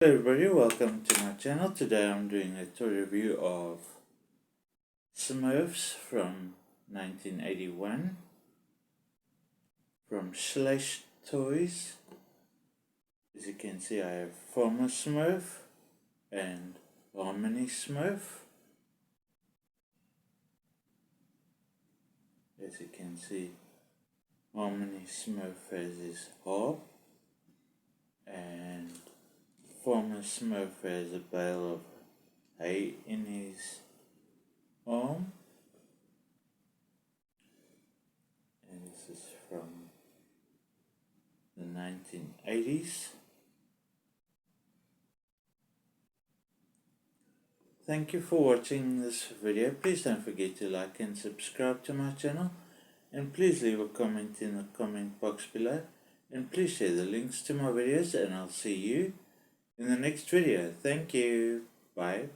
Hello everybody, welcome to my channel. Today I'm doing a toy review of Smurfs from 1981 from Schleich toys. As you can see, I have Former Smurf and Harmony Smurf. As you can see, Harmony Smurf has his harp and Former Smurf has a bale of hay in his arm. And this is from the 1980s. Thank you for watching this video. Please don't forget to like and subscribe to my channel, and please leave a comment in the comment box below, and please share the links to my videos, and I'll see you in the next video. Thank you. Bye.